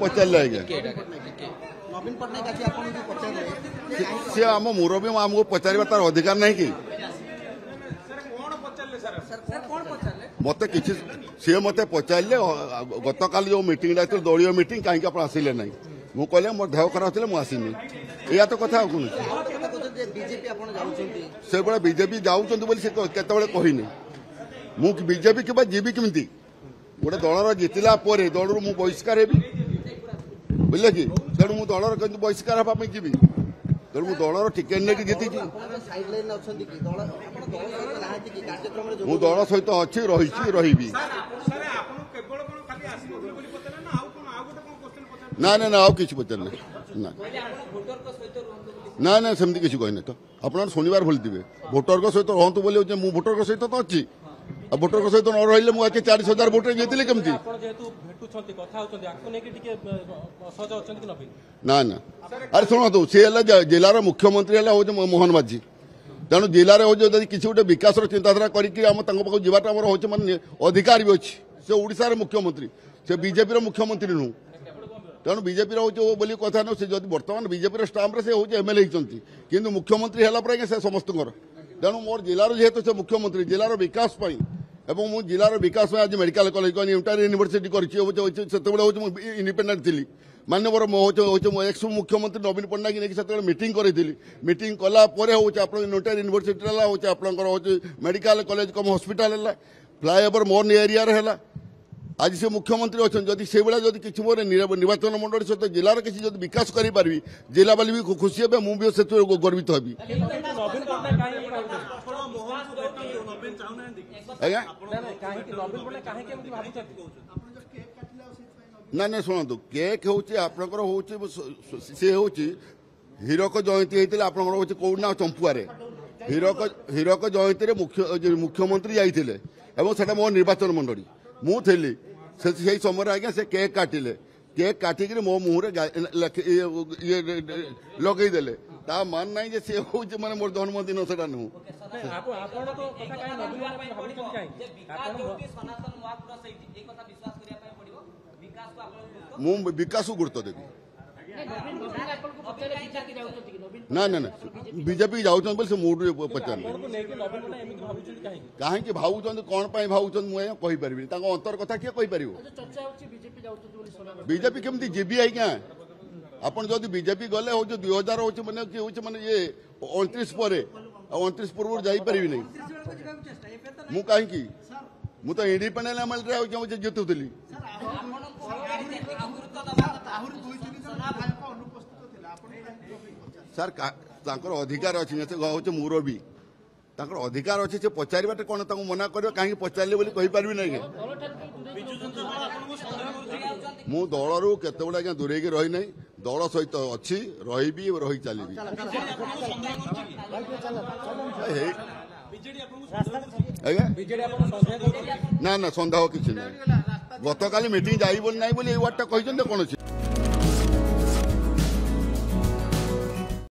पचारे आज्ञा सी आम मुरबी आमको पचार तार अधिकार नहीं कि मत कि सी मत पचारे गत काल जो मीटिंग दलीय मीटिंग कहीं आप आसिले ना मुझे कहले मोर देह खराब थे मुझे या तो कथा कौन से बीजेपी जाऊँ केतबे कहनी मु बीजेपी कि जीवी कमी गोटे दलर जितला दल रु बहिष्कार हेबी बुझे कि तेणु मुझे दलर बहिष्कार हाँपाई जी तेणु मुझे दलर टिकेट नहीं जीति मु दल सहित अच्छी रही ना ना ना कि पचार ना ना सेमती किसी कहने तो आप शुणवार भूल थे भोटर सहित रुहतु बोली मुझे भोटर सहित तो अच्छी भोटर सहित न रही मुझे 40,000 भोट जीतली कमी ना ना अरे शुणु सी जिलार मुख्यमंत्री हूँ मोहन माझी तेणु जिले में हूँ किसी गोटे विकास चिंताधारा करके जावाटा हूँ मानने अधिकार भी अच्छी से ओडिशार मुख्यमंत्री से बीजेपी मुख्यमंत्री नुह तेणु बीजेपी हूँ बोली कथा नुह से बर्तमान बीजेपी स्टाम्प से हूँ एमएलए होती किंतु मुख्यमंत्री है से समस्त तेणु मोर जिलार जेहेतु से मुख्यमंत्री जिलार विकास एवं मु जिलार विकास आज मेडिकल कॉलेज इंटर यूनिवर्सिटी कर इंडिपेंडेंट थी माननीय मो एक्स मुख्यमंत्री नवीन पट्टनायक नहीं मीटिंग करी मीटिंग कलापर हूँ आप इंटर यूनिवर्सिटी हूँ आपंकर मेडिकल कॉलेज कम हॉस्पिटल है फ्लाईओवर मोर एरिया है आज से मुख्यमंत्री अच्छा जदि से भाई जब किसी मोर निर्वाचन मंडल सहित जिलार किसी विकास करी जिला वाली भी खुशी हे मुझे से गर्वित हबी ना ना शुणु केक हूँ आपंकर हूँ सी हूँ हीरक जयंती होता है आपंकर हूँ कौना चंपुआर हीरक जयंती मुख्यमंत्री जाते से मो निर्वाचन मंडली मु थी से समय आज्ञा से केक काटिले केक काटिक मो मुहर लगेदेले ता मान ना सी हूँ मैंने मोर जन्मदिन से नुह मु विकास को गुरुत्व देवी ना ना ना बीजेपी जाऊँ से मूड पचार कहीं भावुं कौन भावुं मुझे कहीपरि अंतर कथा किए कहीपर बीजेपी केमती जीवी आज्ञा आपन जदि बीजेपी गले हूँ 2000 हूँ मैंने माने ये 29 पर 29 पूर्व जापर नहीं मु कहीं मुझे इंडिपेंडेंट एमएलए जितुली सर अधिकार अच्छी हूँ मुरबी अधिकार अच्छे से पचारे कौन मना कर कहीं पचारे बोली कहीपर ना मु दल रू केतबे आज्ञा दूरे रही ना दल सहित अच्छी रही रही चली ना ना सन्देह किसी ना गत काली मीटिंग जाइबनी ना बोली वार्डटा कौन अच्छी